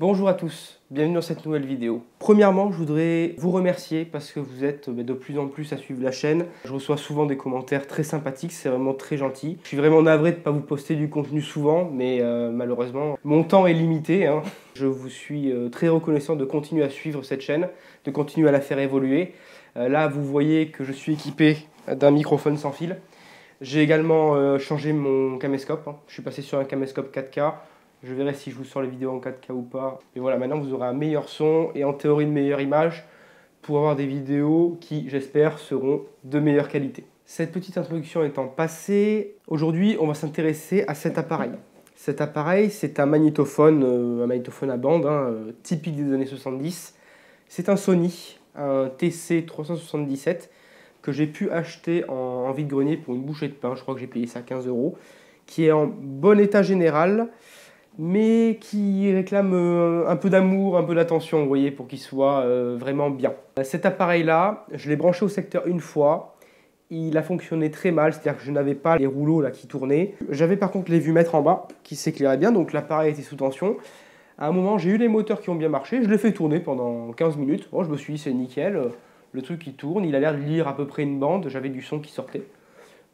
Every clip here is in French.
Bonjour à tous, bienvenue dans cette nouvelle vidéo. Premièrement, je voudrais vous remercier parce que vous êtes de plus en plus à suivre la chaîne. Je reçois souvent des commentaires très sympathiques, c'est vraiment très gentil. Je suis vraiment navré de ne pas vous poster du contenu souvent, mais malheureusement, mon temps est limité, hein. Je vous suis très reconnaissant de continuer à suivre cette chaîne, de continuer à la faire évoluer. Là, vous voyez que je suis équipé d'un microphone sans fil. J'ai également changé mon caméscope, hein. Je suis passé sur un caméscope 4K. Je verrai si je vous sors les vidéos en 4K ou pas. Mais voilà, maintenant vous aurez un meilleur son et en théorie une meilleure image pour avoir des vidéos qui, j'espère, seront de meilleure qualité. Cette petite introduction étant passée, aujourd'hui on va s'intéresser à cet appareil. Cet appareil, c'est un magnétophone à bande, hein, typique des années 70. C'est un Sony, un TC377 que j'ai pu acheter en vide-grenier pour une bouchée de pain. Je crois que j'ai payé ça 15 €, qui est en bon état général, mais qui réclame un peu d'amour, un peu d'attention, vous voyez, pour qu'il soit vraiment bien. Cet appareil-là, je l'ai branché au secteur une fois. Il a fonctionné très mal, c'est-à-dire que je n'avais pas les rouleaux là qui tournaient. J'avais par contre les vumètres en bas qui s'éclairaient bien, donc l'appareil était sous tension. À un moment, j'ai eu les moteurs qui ont bien marché, je l'ai fait tourner pendant 15 minutes. Bon, je me suis dit, c'est nickel, le truc il tourne, il a l'air de lire à peu près une bande, j'avais du son qui sortait.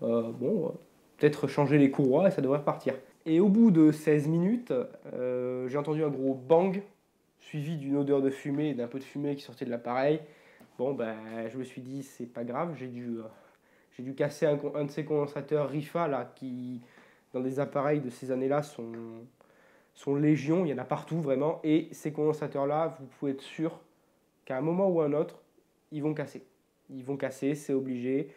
Peut-être changer les courroies et ça devrait repartir. Et au bout de 16 minutes, j'ai entendu un gros bang, suivi d'une odeur de fumée et d'un peu de fumée qui sortait de l'appareil. Bon, ben, je me suis dit, c'est pas grave, j'ai dû casser un de ces condensateurs Rifa, là, qui, dans des appareils de ces années-là, sont légion, il y en a partout, vraiment. Et ces condensateurs-là, vous pouvez être sûr qu'à un moment ou un autre, ils vont casser. Ils vont casser, c'est obligé.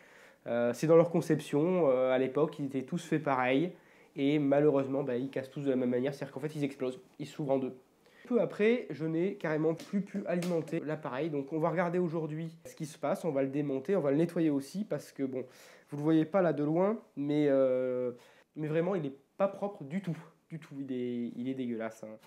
C'est dans leur conception, à l'époque, ils étaient tous faits pareil. Et malheureusement, ils cassent tous de la même manière, c'est-à-dire qu'en fait, ils explosent, ils s'ouvrent en deux. Peu après, je n'ai carrément plus pu alimenter l'appareil. Donc on va regarder aujourd'hui ce qui se passe, on va le démonter, on va le nettoyer aussi, parce que bon, vous ne le voyez pas là de loin, mais vraiment, il n'est pas propre du tout. Du tout, il est dégueulasse, hein.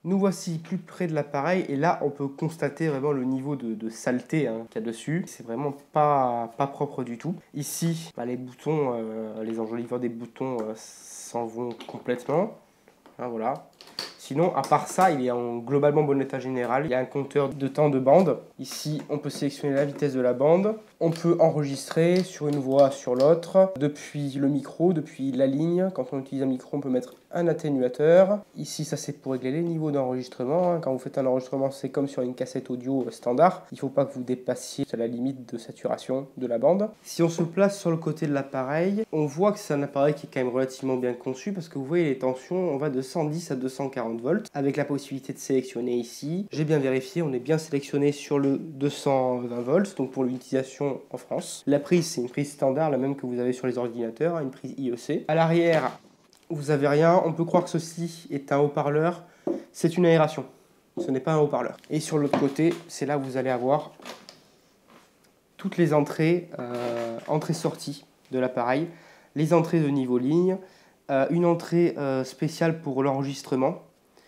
Nous voici plus près de l'appareil et là on peut constater vraiment le niveau de saleté, hein, qu'il y a dessus. C'est vraiment pas propre du tout. Ici, les boutons, les enjoliveurs des boutons s'en vont complètement. Hein, voilà. Sinon, à part ça, il est en globalement bon état général. Il y a un compteur de temps de bande. Ici, on peut sélectionner la vitesse de la bande. On peut enregistrer sur une voix, sur l'autre, depuis le micro, depuis la ligne. Quand on utilise un micro, on peut mettre un atténuateur. Ici, ça c'est pour régler les niveaux d'enregistrement, hein. Quand vous faites un enregistrement, c'est comme sur une cassette audio standard. Il ne faut pas que vous dépassiez la limite de saturation de la bande. Si on se place sur le côté de l'appareil, on voit que c'est un appareil qui est quand même relativement bien conçu parce que vous voyez les tensions, on va de 110 à 240 volts avec la possibilité de sélectionner ici. J'ai bien vérifié, on est bien sélectionné sur le 220 volts, donc pour l'utilisation en France. La prise, c'est une prise standard, la même que vous avez sur les ordinateurs, une prise IEC. À l'arrière, vous n'avez rien. On peut croire que ceci est un haut-parleur. C'est une aération. Ce n'est pas un haut-parleur. Et sur l'autre côté, c'est là où vous allez avoir toutes les entrées, entrées-sorties de l'appareil. Les entrées de niveau ligne, une entrée spéciale pour l'enregistrement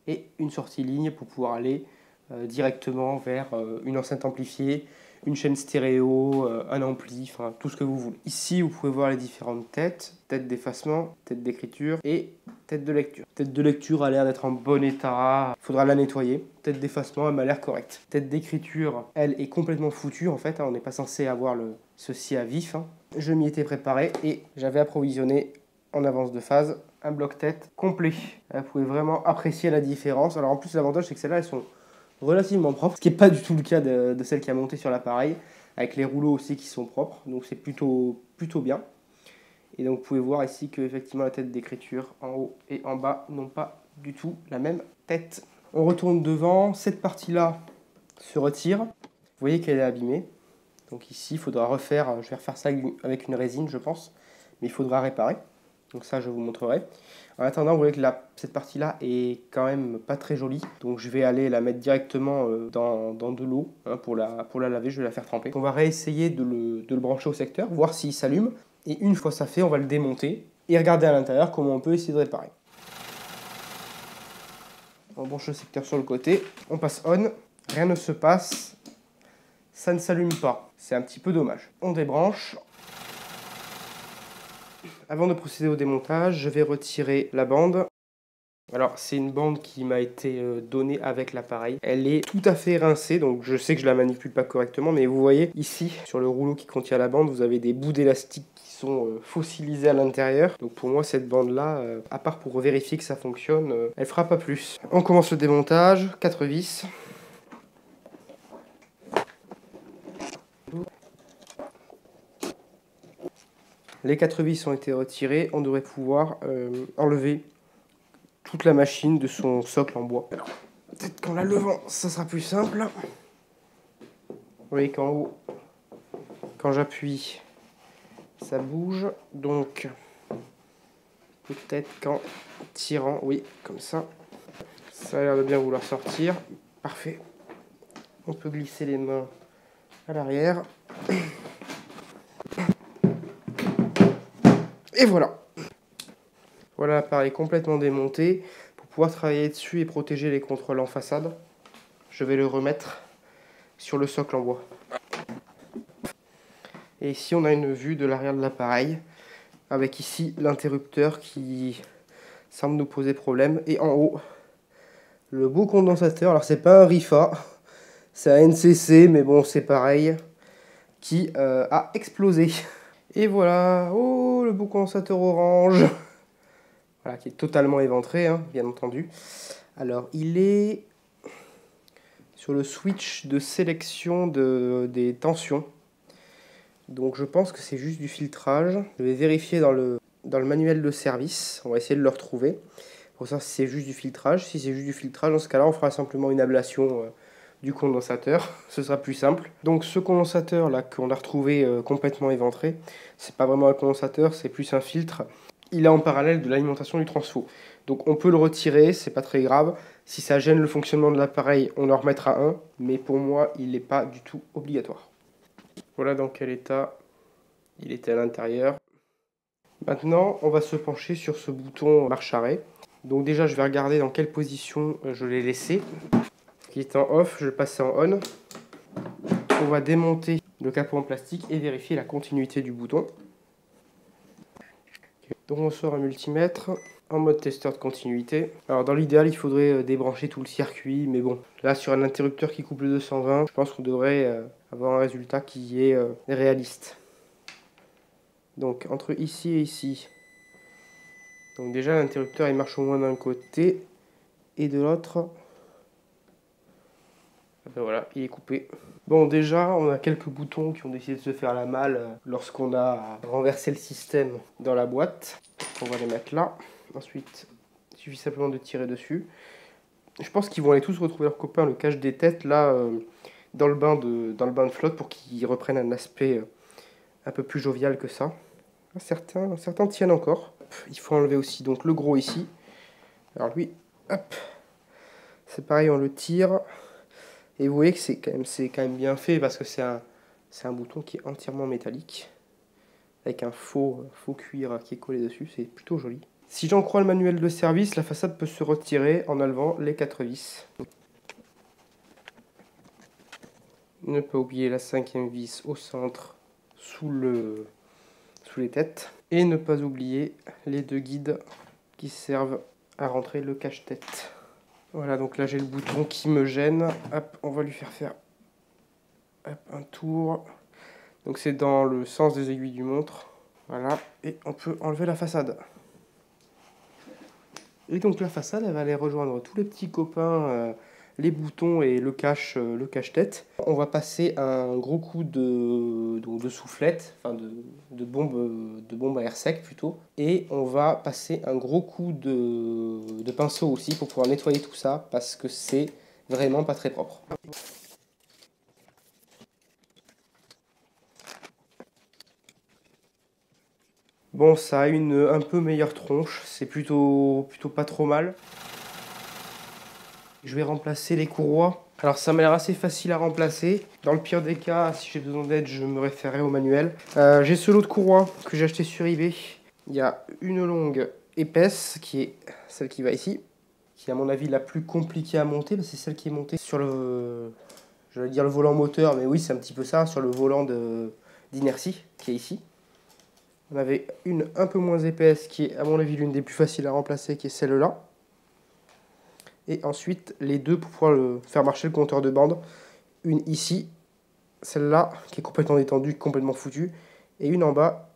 et une sortie ligne pour pouvoir aller directement vers une enceinte amplifiée, une chaîne stéréo, un ampli, enfin tout ce que vous voulez. Ici, vous pouvez voir les différentes têtes, tête d'effacement, tête d'écriture et tête de lecture. Tête de lecture a l'air d'être en bon état, il faudra la nettoyer. Tête d'effacement, elle m'a l'air correcte. Tête d'écriture, elle est complètement foutue en fait, hein, on n'est pas censé avoir ceci à vif, hein. Je m'y étais préparé et j'avais approvisionné en avance de phase un bloc-tête complet. Vous pouvez vraiment apprécier la différence. Alors en plus, l'avantage c'est que celles-là, elles sont relativement propre, ce qui n'est pas du tout le cas de celle qui a monté sur l'appareil, avec les rouleaux aussi qui sont propres, donc c'est plutôt bien. Et donc vous pouvez voir ici que effectivement la tête d'écriture en haut et en bas n'ont pas du tout la même tête. On retourne devant, cette partie-là se retire, vous voyez qu'elle est abîmée, donc ici il faudra refaire, je vais refaire ça avec une résine je pense, mais il faudra réparer. Donc ça, je vous montrerai. En attendant, vous voyez que cette partie-là est quand même pas très jolie. Donc je vais aller la mettre directement dans de l'eau, hein, pour la laver. Je vais la faire tremper. On va réessayer de le brancher au secteur, voir s'il s'allume. Et une fois ça fait, on va le démonter et regarder à l'intérieur comment on peut essayer de réparer. On branche le secteur sur le côté. On passe on. Rien ne se passe. Ça ne s'allume pas. C'est un petit peu dommage. On débranche. Avant de procéder au démontage, je vais retirer la bande. Alors c'est une bande qui m'a été donnée avec l'appareil. Elle est tout à fait rincée, donc je sais que je la manipule pas correctement, mais vous voyez ici, sur le rouleau qui contient la bande, vous avez des bouts d'élastique qui sont fossilisés à l'intérieur. Donc pour moi cette bande là, à part pour vérifier que ça fonctionne, elle fera pas plus. On commence le démontage, 4 vis. Les 4 vis ont été retirées, on devrait pouvoir enlever toute la machine de son socle en bois. Alors, peut-être qu'en la levant, ça sera plus simple. Vous voyez qu'en haut, quand j'appuie, ça bouge. Donc, peut-être qu'en tirant, oui, comme ça, ça a l'air de bien vouloir sortir. Parfait. On peut glisser les mains à l'arrière. Et voilà. Voilà l'appareil complètement démonté. Pour pouvoir travailler dessus et protéger les contrôles en façade, je vais le remettre sur le socle en bois. Et ici on a une vue de l'arrière de l'appareil, avec ici l'interrupteur qui semble nous poser problème. Et en haut, le beau condensateur. Alors c'est pas un Rifa, c'est un NCC, mais bon c'est pareil, qui a explosé. Et voilà, oh le beau condensateur orange. Voilà, qui est totalement éventré, hein, bien entendu. Alors, il est sur le switch de sélection des tensions. Donc, je pense que c'est juste du filtrage. Je vais vérifier dans le manuel de service. On va essayer de le retrouver. Pour ça, si c'est juste du filtrage. Si c'est juste du filtrage, dans ce cas-là, on fera simplement une ablation du condensateur. Ce sera plus simple. Donc, ce condensateur-là qu'on a retrouvé complètement éventré, c'est pas vraiment un condensateur, c'est plus un filtre. Il est en parallèle de l'alimentation du transfo. Donc on peut le retirer, c'est pas très grave. Si ça gêne le fonctionnement de l'appareil, on en remettra un, mais pour moi, il n'est pas du tout obligatoire. Voilà dans quel état il était à l'intérieur. Maintenant, on va se pencher sur ce bouton marche-arrêt. Donc déjà, je vais regarder dans quelle position je l'ai laissé. Qui est en off, je vais le passer en on. On va démonter le capot en plastique et vérifier la continuité du bouton. Donc on sort un multimètre en mode testeur de continuité. Alors dans l'idéal il faudrait débrancher tout le circuit, mais bon, là sur un interrupteur qui coupe le 220, je pense qu'on devrait avoir un résultat qui est réaliste. Donc entre ici et ici, donc déjà l'interrupteur il marche au moins d'un côté et de l'autre. Ben voilà, il est coupé. Bon déjà, on a quelques boutons qui ont décidé de se faire la malle lorsqu'on a renversé le système dans la boîte. On va les mettre là. Ensuite, il suffit simplement de tirer dessus. Je pense qu'ils vont aller tous retrouver leurs copains, le cache des têtes, là, dans le bain de flotte pour qu'ils reprennent un aspect un peu plus jovial que ça. Certains tiennent encore. Il faut enlever aussi donc le gros ici. Alors lui, hop, c'est pareil, on le tire. Et vous voyez que c'est quand même bien fait parce que c'est un bouton qui est entièrement métallique. Avec un faux cuir qui est collé dessus, c'est plutôt joli. Si j'en crois le manuel de service, la façade peut se retirer en enlevant les 4 vis. Ne pas oublier la 5e vis au centre, sous les têtes. Et ne pas oublier les 2 guides qui servent à rentrer le cache-tête. Voilà, donc là j'ai le bouton qui me gêne. Hop, on va lui faire un tour. Donc c'est dans le sens des aiguilles du montre. Voilà, et on peut enlever la façade. Et donc la façade, elle va aller rejoindre tous les petits copains, les boutons et le cache-tête. On va passer un gros coup de soufflette, enfin de bombe à air sec plutôt. Et on va passer un gros coup de pinceau aussi pour pouvoir nettoyer tout ça parce que c'est vraiment pas très propre. Bon, ça a une un peu meilleure tronche, c'est plutôt pas trop mal. Je vais remplacer les courroies. Alors ça m'a l'air assez facile à remplacer. Dans le pire des cas, si j'ai besoin d'aide, je me référerai au manuel. J'ai ce lot de courroies que j'ai acheté sur eBay. Il y a une longue épaisse, qui est celle qui va ici, qui est à mon avis la plus compliquée à monter, parce que c'est celle qui est montée sur je vais dire le volant moteur, mais oui c'est un petit peu ça, sur le volant d'inertie, qui est ici. On avait une un peu moins épaisse, qui est à mon avis l'une des plus faciles à remplacer, qui est celle-là. Et ensuite, les deux pour pouvoir faire marcher le compteur de bande. Une ici, celle-là, qui est complètement détendue, complètement foutue. Et une en bas,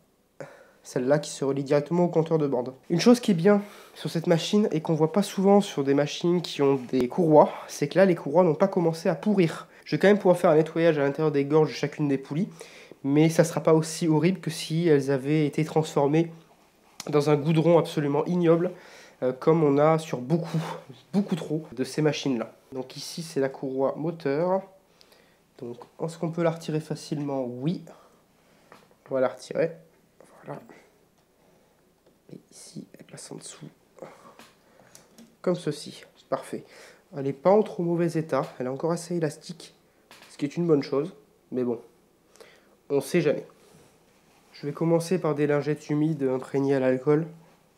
celle-là qui se relie directement au compteur de bande. Une chose qui est bien sur cette machine et qu'on voit pas souvent sur des machines qui ont des courroies, c'est que là, les courroies n'ont pas commencé à pourrir. Je vais quand même pouvoir faire un nettoyage à l'intérieur des gorges de chacune des poulies, mais ça ne sera pas aussi horrible que si elles avaient été transformées dans un goudron absolument ignoble, comme on a sur beaucoup trop de ces machines-là. Donc ici, c'est la courroie moteur. Donc, est-ce qu'on peut la retirer facilement? Oui. On va la retirer. Voilà. Et ici, elle passe en dessous. Comme ceci. Parfait. Elle n'est pas en trop mauvais état. Elle est encore assez élastique, ce qui est une bonne chose. Mais bon, on ne sait jamais. Je vais commencer par des lingettes humides imprégnées à l'alcool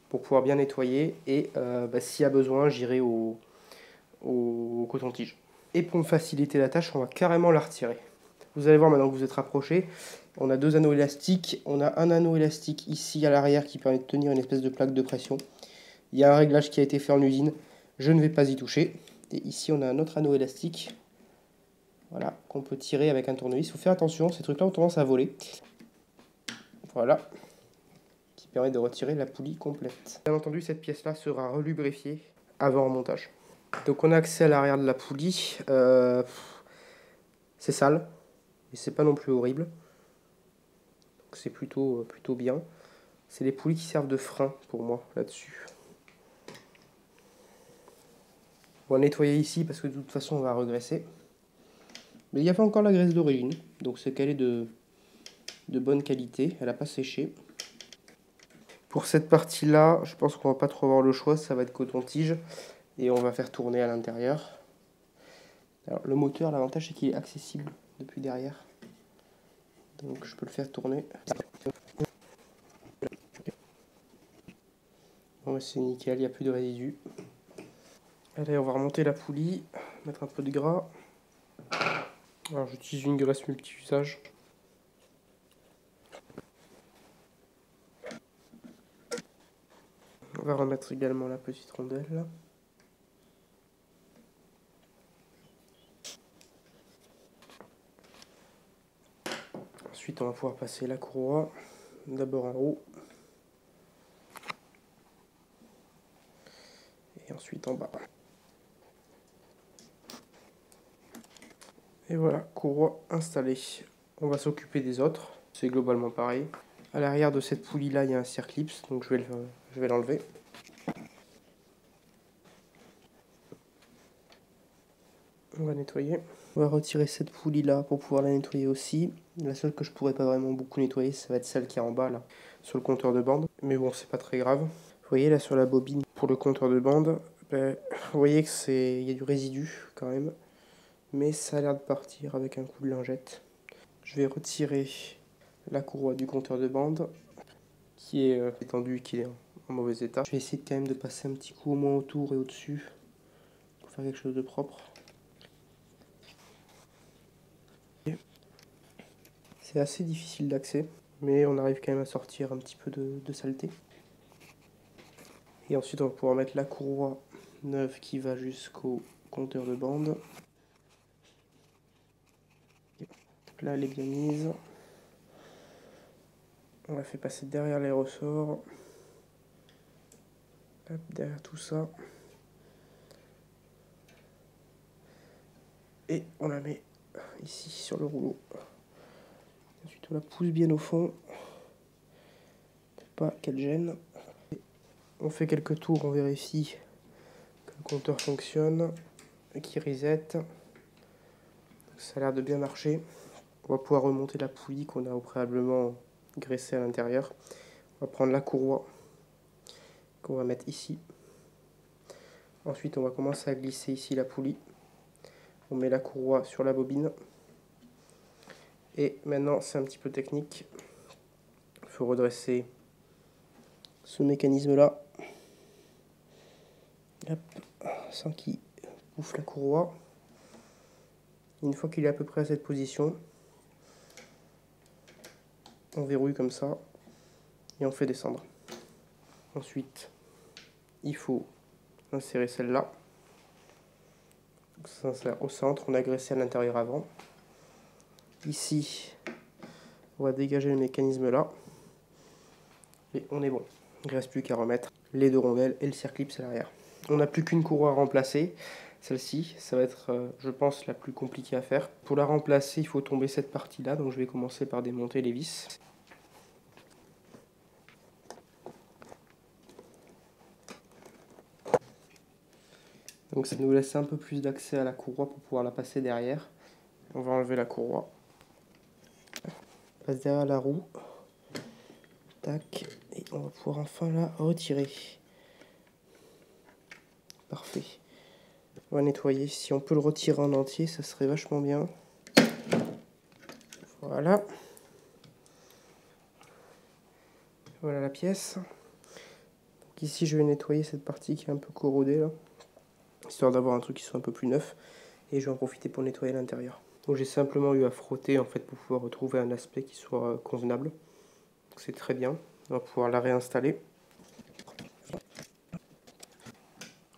pour pouvoir bien nettoyer. Et s'il y a besoin, j'irai au coton-tige. Et pour me faciliter la tâche, on va carrément la retirer. Vous allez voir maintenant que vous êtes rapproché, on a deux anneaux élastiques. On a un anneau élastique ici à l'arrière qui permet de tenir une espèce de plaque de pression. Il y a un réglage qui a été fait en usine. Je ne vais pas y toucher. Et ici, on a un autre anneau élastique. Voilà, qu'on peut tirer avec un tournevis. Il faut faire attention, ces trucs-là ont tendance à voler. Voilà, qui permet de retirer la poulie complète. Bien entendu, cette pièce-là sera relubrifiée avant remontage. Donc on a accès à l'arrière de la poulie. C'est sale, mais c'est pas non plus horrible. C'est plutôt bien. C'est les poulies qui servent de frein pour moi là-dessus. On va nettoyer ici parce que de toute façon on va regresser. Mais il n'y a pas encore la graisse d'origine, donc c'est qu'elle est de bonne qualité, elle n'a pas séché. Pour cette partie-là, je pense qu'on va pas trop avoir le choix, ça va être coton-tige et on va faire tourner à l'intérieur. Alors le moteur, l'avantage c'est qu'il est accessible depuis derrière. Donc je peux le faire tourner. Bon, c'est nickel, il n'y a plus de résidus. Allez, on va remonter la poulie, mettre un peu de gras. Alors j'utilise une graisse multi-usage. On va remettre également la petite rondelle. Ensuite, on va pouvoir passer la courroie, d'abord en haut. Et ensuite en bas. Et voilà, courroie installée. On va s'occuper des autres. C'est globalement pareil. À l'arrière de cette poulie là, il y a un circlips, donc je vais l'enlever. On va nettoyer. On va retirer cette poulie là pour pouvoir la nettoyer aussi. La seule que je pourrais pas vraiment beaucoup nettoyer, ça va être celle qui est en bas là, sur le compteur de bande. Mais bon, c'est pas très grave. Vous voyez là sur la bobine pour le compteur de bande, vous voyez que il y a du résidu quand même. Mais ça a l'air de partir avec un coup de lingette. Je vais retirer la courroie du compteur de bande qui est étendue, qui est en mauvais état. Je vais essayer quand même de passer un petit coup au moins autour et au-dessus pour faire quelque chose de propre. C'est assez difficile d'accès, mais on arrive quand même à sortir un petit peu de saleté. Et ensuite on va pouvoir mettre la courroie neuve qui va jusqu'au compteur de bande. Là elle est bien mise. On la fait passer derrière les ressorts. Hop, derrière tout ça. Et on la met ici sur le rouleau. Ensuite on la pousse bien au fond. Pas qu'elle gêne. On fait quelques tours, on vérifie que le compteur fonctionne et qu'il reset. Ça a l'air de bien marcher. On va pouvoir remonter la poulie qu'on a au préalablement graissée à l'intérieur. On va prendre la courroie qu'on va mettre ici. Ensuite on va commencer à glisser ici la poulie. On met la courroie sur la bobine. Et maintenant c'est un petit peu technique. Il faut redresser ce mécanisme là. Hop, sans qu'il bouffe la courroie. Une fois qu'il est à peu près à cette position, on verrouille comme ça et on fait descendre. Ensuite, il faut insérer celle-là. Ça sert au centre, on a graissé à l'intérieur avant. Ici, on va dégager le mécanisme là. Et on est bon. Il ne reste plus qu'à remettre les deux rondelles et le circlips à l'arrière. On n'a plus qu'une courroie à remplacer. Celle-ci, ça va être, je pense, la plus compliquée à faire. Pour la remplacer, il faut tomber cette partie-là. Donc je vais commencer par démonter les vis. Donc ça nous laisse un peu plus d'accès à la courroie pour pouvoir la passer derrière. On va enlever la courroie. On passe derrière la roue. Tac. Et on va pouvoir enfin la retirer. Parfait. On va nettoyer. Si on peut le retirer en entier, ça serait vachement bien. Voilà. Voilà la pièce. Donc ici, je vais nettoyer cette partie qui est un peu corrodée là, histoire d'avoir un truc qui soit un peu plus neuf. Et je vais en profiter pour nettoyer l'intérieur. Donc j'ai simplement eu à frotter en fait pour pouvoir retrouver un aspect qui soit convenable. Donc c'est très bien. On va pouvoir la réinstaller.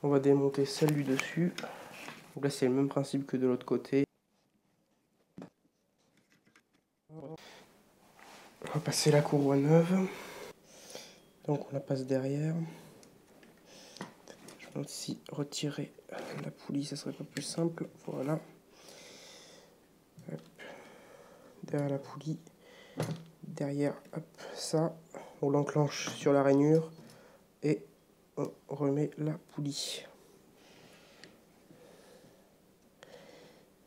On va démonter celle du dessus. Donc là c'est le même principe que de l'autre côté. On va passer la courroie neuve. Donc on la passe derrière. Je pense si retirer la poulie, ça serait pas plus simple. Voilà. Hop. Derrière la poulie. Derrière, hop, ça. On l'enclenche sur la rainure. Et on remet la poulie.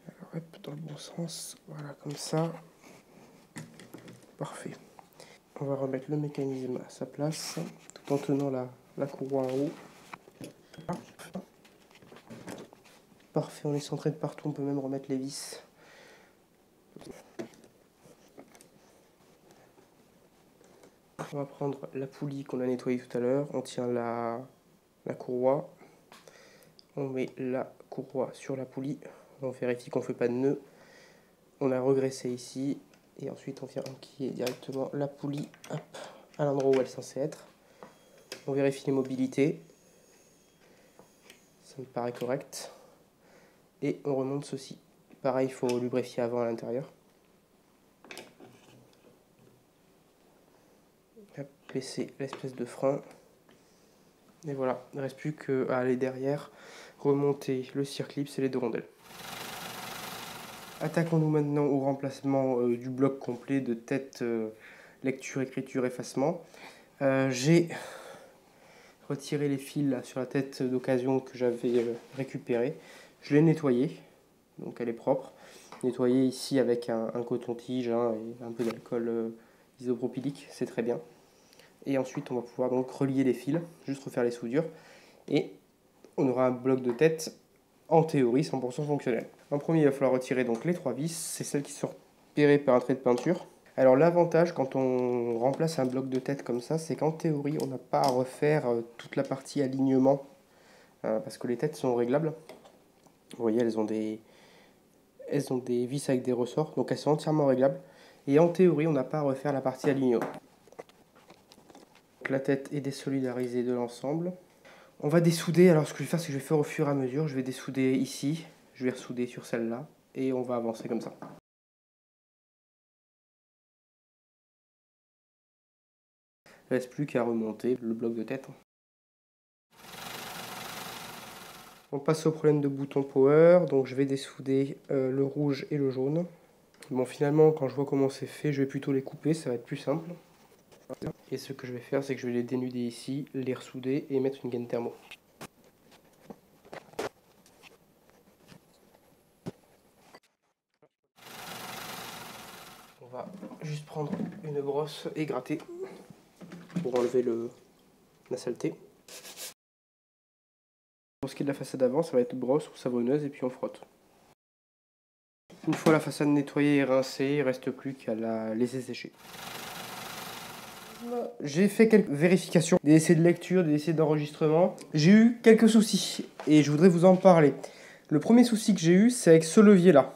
Alors, hop, dans le bon sens. Voilà, comme ça. Parfait. On va remettre le mécanisme à sa place, tout en tenant la courroie en haut. Parfait, on est centré de partout, on peut même remettre les vis. On va prendre la poulie qu'on a nettoyée tout à l'heure, on tient la courroie, on met la courroie sur la poulie, on vérifie qu'on ne fait pas de nœud, on a regraissé ici, et ensuite on vient enquiller directement la poulie hop, à l'endroit où elle est censée être. On vérifie les mobilités, ça me paraît correct, et on remonte ceci. Pareil, il faut lubrifier avant à l'intérieur. Baisser l'espèce de frein. Et voilà, il ne reste plus qu'à aller derrière, remonter le circlips et les deux rondelles. Attaquons-nous maintenant au remplacement du bloc complet de tête, lecture, écriture, effacement. J'ai retiré les fils là, sur la tête d'occasion que j'avais récupérée. Je l'ai nettoyée, donc elle est propre. Nettoyée ici avec un coton-tige hein, et un peu d'alcool isopropylique, c'est très bien. Et ensuite on va pouvoir donc relier les fils, juste refaire les soudures. Et on aura un bloc de tête en théorie 100% fonctionnel. En premier il va falloir retirer donc les 3 vis, c'est celles qui sont repérées par un trait de peinture. Alors l'avantage quand on remplace un bloc de tête comme ça, c'est qu'en théorie on n'a pas à refaire toute la partie alignement, parce que les têtes sont réglables. Vous voyez elles ont des vis avec des ressorts, donc elles sont entièrement réglables. Et en théorie on n'a pas à refaire la partie alignement. La tête est désolidarisée de l'ensemble. On va dessouder, alors ce que je vais faire c'est que je vais faire au fur et à mesure, je vais dessouder ici, je vais ressouder sur celle-là, et on va avancer comme ça. Il ne reste plus qu'à remonter le bloc de tête. On passe au problème de bouton power, donc je vais dessouder le rouge et le jaune. Bon finalement quand je vois comment c'est fait, je vais plutôt les couper, ça va être plus simple. Et ce que je vais faire, c'est que je vais les dénuder ici, les ressouder et mettre une gaine thermo. On va juste prendre une brosse et gratter pour enlever la saleté. Pour ce qui est de la façade avant, ça va être brosse ou savonneuse et puis on frotte. Une fois la façade nettoyée et rincée, il ne reste plus qu'à la laisser sécher. J'ai fait quelques vérifications, des essais de lecture, des essais d'enregistrement. J'ai eu quelques soucis et je voudrais vous en parler. Le premier souci que j'ai eu, c'est avec ce levier-là.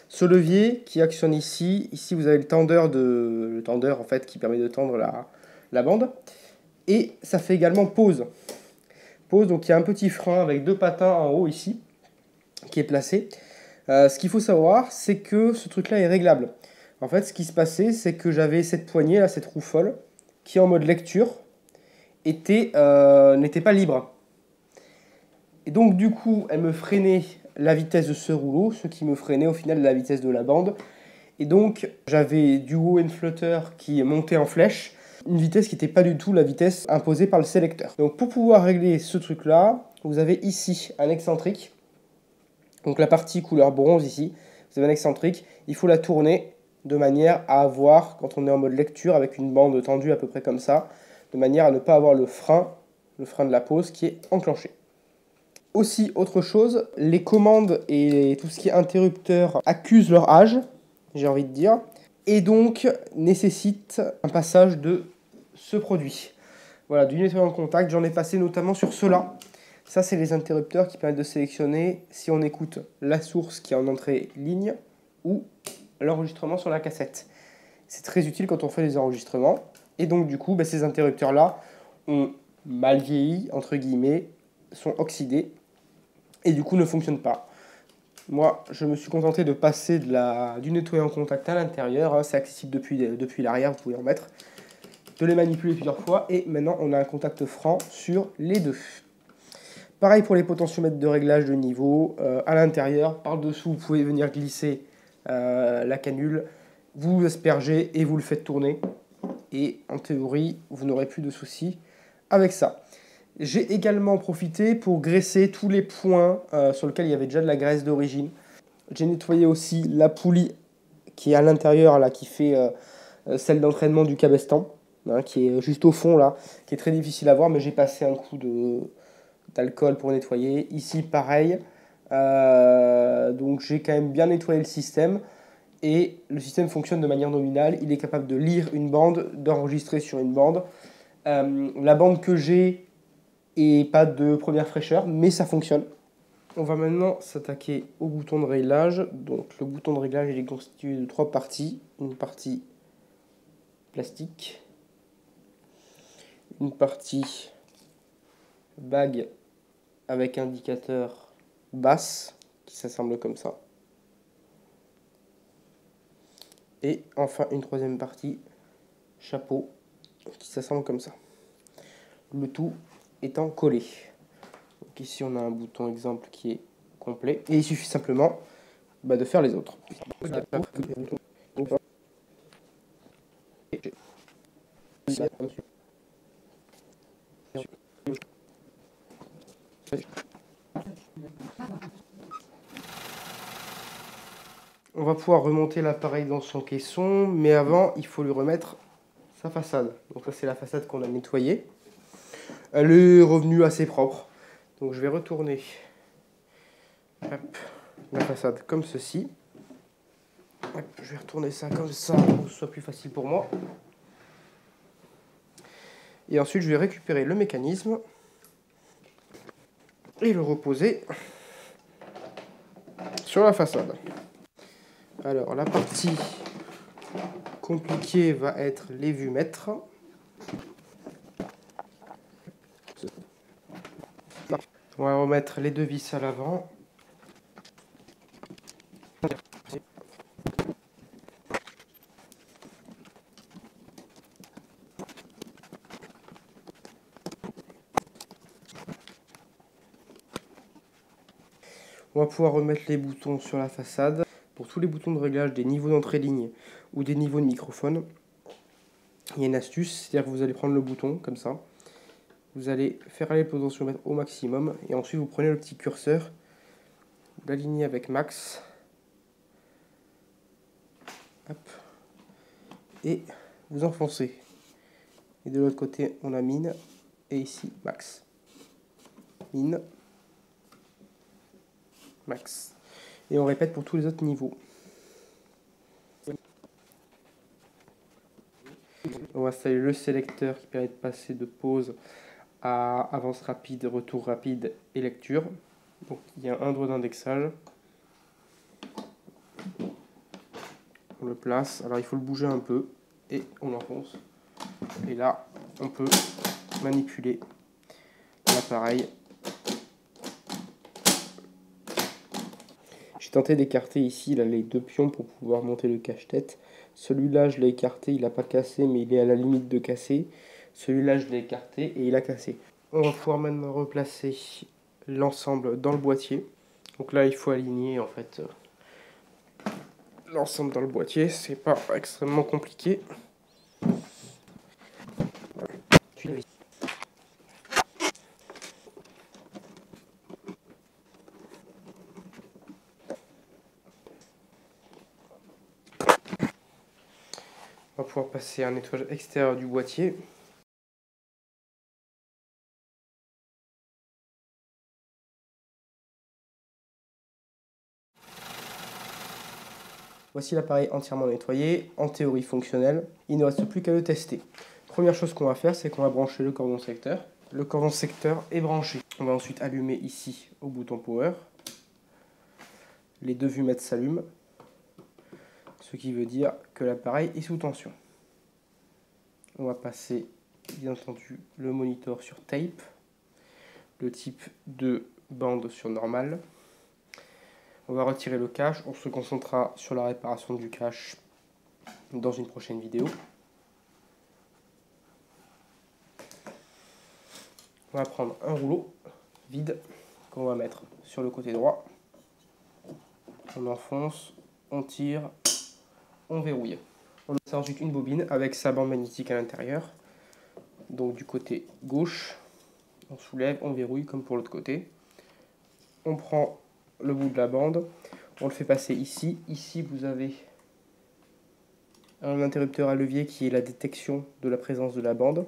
Ce levier qui actionne ici. Ici, vous avez le tendeur en fait, qui permet de tendre la bande. Et ça fait également pause. Pause, donc il y a un petit frein avec 2 patins en haut ici. qui est placé. Ce qu'il faut savoir, c'est que ce truc-là est réglable. En fait, ce qui se passait, c'est que j'avais cette poignée, là, cette roue folle, qui en mode lecture n'était pas libre. Et donc, du coup, elle me freinait la vitesse de ce rouleau, ce qui me freinait au final la vitesse de la bande. Et donc, j'avais du Wow and Flutter qui montait en flèche, une vitesse qui n'était pas du tout la vitesse imposée par le sélecteur. Donc, pour pouvoir régler ce truc-là, vous avez ici un excentrique. Donc, la partie couleur bronze ici, vous avez un excentrique. Il faut la tourner de manière à avoir, quand on est en mode lecture, avec une bande tendue à peu près comme ça, de manière à ne pas avoir le frein de la pause qui est enclenché. Aussi, autre chose, les commandes et tout ce qui est interrupteur accusent leur âge, j'ai envie de dire, et donc nécessitent un passage de ce produit. Voilà, du nettoyant de contact, j'en ai passé notamment sur ceux-là. Ça, c'est les interrupteurs qui permettent de sélectionner si on écoute la source qui est en entrée ligne ou l'enregistrement sur la cassette. C'est très utile quand on fait des enregistrements. Et donc, du coup, ces interrupteurs-là ont mal vieilli, entre guillemets, sont oxydés et du coup ne fonctionnent pas. Moi, je me suis contenté de passer du nettoyant contact à l'intérieur. C'est accessible depuis l'arrière, vous pouvez en mettre. De les manipuler plusieurs fois. Et maintenant, on a un contact franc sur les deux. Pareil pour les potentiomètres de réglage de niveau. À l'intérieur, par-dessous, vous pouvez venir glisser la canule. Vous aspergez et vous le faites tourner. Et en théorie, vous n'aurez plus de soucis avec ça. J'ai également profité pour graisser tous les points sur lesquels il y avait déjà de la graisse d'origine. J'ai nettoyé aussi la poulie qui est à l'intérieur, là, qui fait celle d'entraînement du cabestan, hein, qui est juste au fond, là, qui est très difficile à voir, mais j'ai passé un coup d'alcool pour nettoyer. Ici, pareil. Donc j'ai quand même bien nettoyé le système. Et le système fonctionne de manière nominale. Il est capable de lire une bande, d'enregistrer sur une bande. La bande que j'ai et pas de première fraîcheur, mais ça fonctionne. On va maintenant s'attaquer au bouton de réglage. Donc le bouton de réglage il est constitué de 3 parties. Une partie plastique, une partie bague avec indicateur basse qui s'assemble comme ça. Et enfin une troisième partie chapeau qui s'assemble comme ça. Le tout étant collé. Donc ici on a un bouton exemple qui est complet et il suffit simplement de faire les autres. On va pouvoir remonter l'appareil dans son caisson, mais avant il faut lui remettre sa façade. Donc ça c'est la façade qu'on a nettoyée. Elle est revenue assez propre. Donc je vais retourner la façade comme ceci. Je vais retourner ça comme ça pour que ce soit plus facile pour moi. Et ensuite je vais récupérer le mécanisme et le reposer sur la façade. Alors la partie compliquée va être les vumètres. On va remettre les deux vis à l'avant. On va pouvoir remettre les boutons sur la façade. Pour tous les boutons de réglage des niveaux d'entrée ligne ou des niveaux de microphone, il y a une astuce, c'est-à-dire que vous allez prendre le bouton comme ça. Vous allez faire aller le potentiomètre au maximum et ensuite vous prenez le petit curseur, vous l'alignez avec max. Hop. Et vous enfoncez. Et de l'autre côté, on a min et ici max. Min. Max. Et on répète pour tous les autres niveaux. On va installer le sélecteur qui permet de passer de pause à avance rapide, retour rapide et lecture. Donc il y a un doigt d'indexage. On le place. Alors il faut le bouger un peu et on l'enfonce. Et là, on peut manipuler l'appareil J'ai tenté d'écarter ici là, les deux pions pour pouvoir monter le cache-tête. Celui-là, je l'ai écarté, il n'a pas cassé, mais il est à la limite de casser. Celui-là, je l'ai écarté et il a cassé. On va pouvoir maintenant replacer l'ensemble dans le boîtier. Donc là, il faut aligner en fait l'ensemble dans le boîtier. C'est pas extrêmement compliqué. On va pouvoir passer un nettoyage extérieur du boîtier. Voici l'appareil entièrement nettoyé, en théorie fonctionnel. Il ne reste plus qu'à le tester. Première chose qu'on va faire, c'est qu'on va brancher le cordon secteur. Le cordon secteur est branché. On va ensuite allumer ici au bouton power. Les deux vumètres s'allument, ce qui veut dire que l'appareil est sous tension. On va passer bien entendu le moniteur sur tape, le type de bande sur normal. On va retirer le cache, on se concentrera sur la réparation du cache dans une prochaine vidéo. On va prendre un rouleau vide qu'on va mettre sur le côté droit. On enfonce, on tire, on verrouille. On a ensuite une bobine avec sa bande magnétique à l'intérieur. Donc du côté gauche, on soulève, on verrouille comme pour l'autre côté. On prend le bout de la bande, on le fait passer ici. Ici, vous avez un interrupteur à levier qui est la détection de la présence de la bande.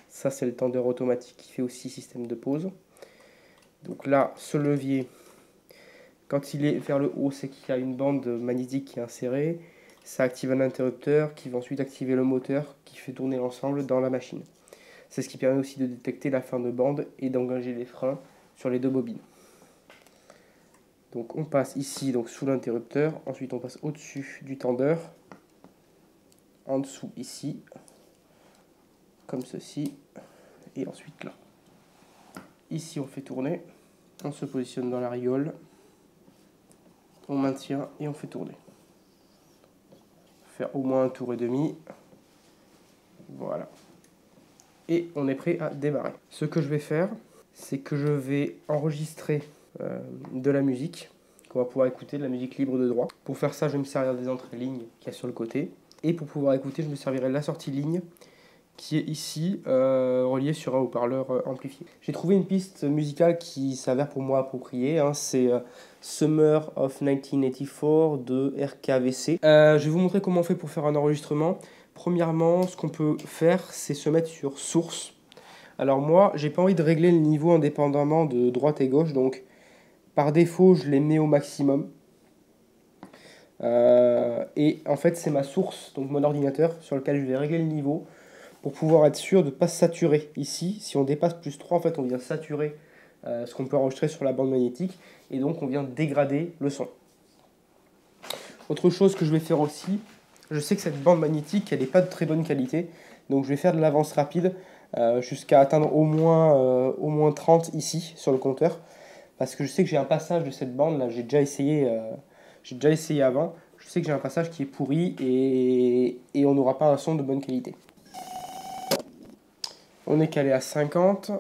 Ça, c'est le tendeur automatique qui fait aussi système de pause. Donc là, ce levier, quand il est vers le haut, c'est qu'il y a une bande magnétique qui est insérée. Ça active un interrupteur qui va ensuite activer le moteur qui fait tourner l'ensemble dans la machine. C'est ce qui permet aussi de détecter la fin de bande et d'engager les freins sur les deux bobines. Donc on passe ici donc sous l'interrupteur, ensuite on passe au-dessus du tendeur, en dessous ici, comme ceci, et ensuite là. Ici on fait tourner, on se positionne dans la rigole, on maintient et on fait tourner. Faire au moins un tour et demi, voilà. Et on est prêt à démarrer. Ce que je vais faire, c'est que je vais enregistrer de la musique, qu'on va pouvoir écouter, de la musique libre de droit. Pour faire ça, je vais me servir des entrées lignes qu'il y a sur le côté. Et pour pouvoir écouter, je me servirai de la sortie ligne qui est ici, reliée sur un haut-parleur amplifié. J'ai trouvé une piste musicale qui s'avère pour moi appropriée. Hein. C'est Summer of 1984 de RKVC. Je vais vous montrer comment on fait pour faire un enregistrement. Premièrement, ce qu'on peut faire, c'est se mettre sur source. Alors moi, j'ai pas envie de régler le niveau indépendamment de droite et gauche, donc par défaut, je les mets au maximum. Et en fait, c'est ma source, donc mon ordinateur, sur lequel je vais régler le niveau pour pouvoir être sûr de ne pas se saturer. Ici, si on dépasse plus 3, en fait, on vient saturer ce qu'on peut enregistrer sur la bande magnétique, et donc on vient dégrader le son. Autre chose que je vais faire aussi, je sais que cette bande magnétique, elle n'est pas de très bonne qualité, donc je vais faire de l'avance rapide jusqu'à atteindre au moins 30 ici sur le compteur, parce que je sais que j'ai un passage de cette bande là, j'ai déjà essayé avant, je sais que j'ai un passage qui est pourri et on n'aura pas un son de bonne qualité. On est calé à 50,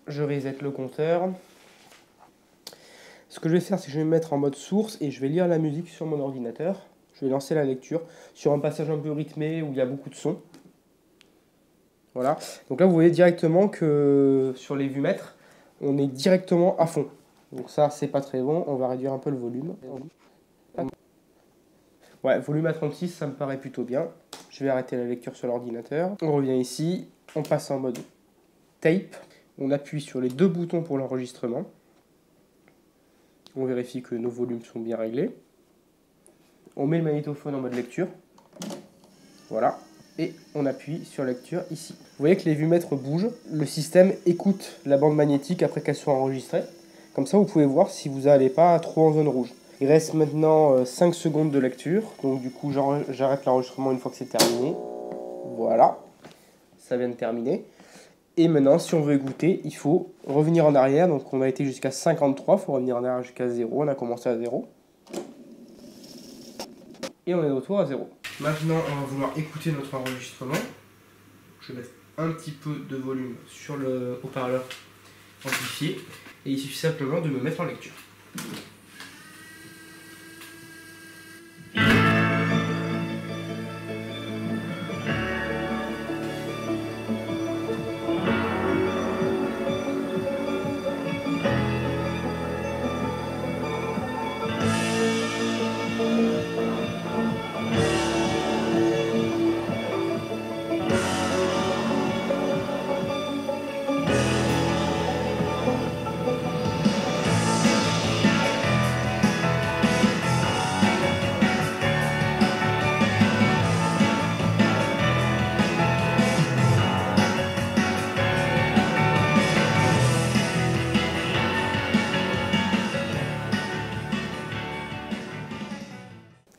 je reset le compteur. Ce que je vais faire, c'est que je vais me mettre en mode source et je vais lire la musique sur mon ordinateur. Je vais lancer la lecture sur un passage un peu rythmé où il y a beaucoup de sons. Voilà. Donc là, vous voyez directement que sur les vumètres, on est directement à fond. Donc ça, c'est pas très bon. On va réduire un peu le volume. Ouais, volume à 36, ça me paraît plutôt bien. Je vais arrêter la lecture sur l'ordinateur. On revient ici. On passe en mode tape. On appuie sur les deux boutons pour l'enregistrement. On vérifie que nos volumes sont bien réglés. On met le magnétophone en mode lecture. Voilà. Et on appuie sur lecture ici. Vous voyez que les vumètres bougent. Le système écoute la bande magnétique après qu'elle soit enregistrée. Comme ça, vous pouvez voir si vous n'allez pas trop en zone rouge. Il reste maintenant 5 secondes de lecture. Donc du coup, j'arrête l'enregistrement une fois que c'est terminé. Voilà. Ça vient de terminer. Et maintenant, si on veut écouter, il faut revenir en arrière. Donc on a été jusqu'à 53. Il faut revenir en arrière jusqu'à 0. On a commencé à 0. et on est de retour à 0. Maintenant, on va vouloir écouter notre enregistrement. Je vais mettre un petit peu de volume sur le haut-parleur amplifié et il suffit simplement de me mettre en lecture.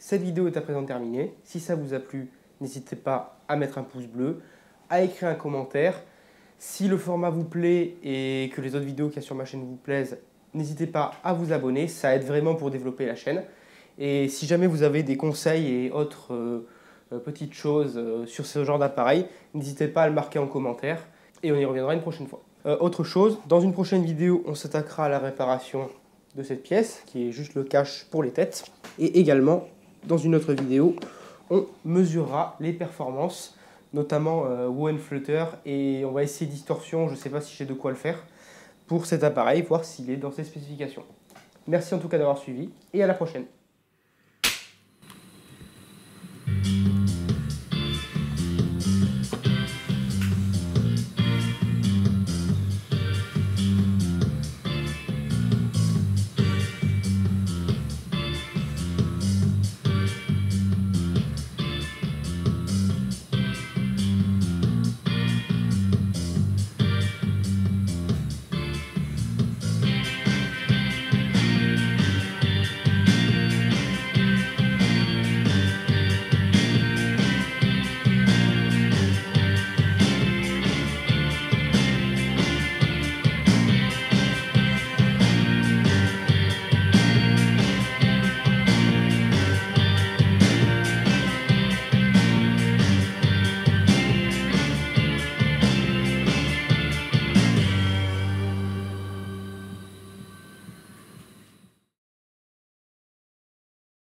Cette vidéo est à présent terminée. Si ça vous a plu, n'hésitez pas à mettre un pouce bleu, à écrire un commentaire. Si le format vous plaît et que les autres vidéos qu'il y a sur ma chaîne vous plaisent, n'hésitez pas à vous abonner. Ça aide vraiment pour développer la chaîne. Et si jamais vous avez des conseils et autres petites choses sur ce genre d'appareil, n'hésitez pas à le marquer en commentaire et on y reviendra une prochaine fois. Autre chose, dans une prochaine vidéo, on s'attaquera à la réparation de cette pièce qui est juste le cache pour les têtes. Et également, dans une autre vidéo, on mesurera les performances, notamment wow and flutter, et on va essayer distorsion, je ne sais pas si j'ai de quoi le faire, pour cet appareil, voir s'il est dans ses spécifications. Merci en tout cas d'avoir suivi, et à la prochaine.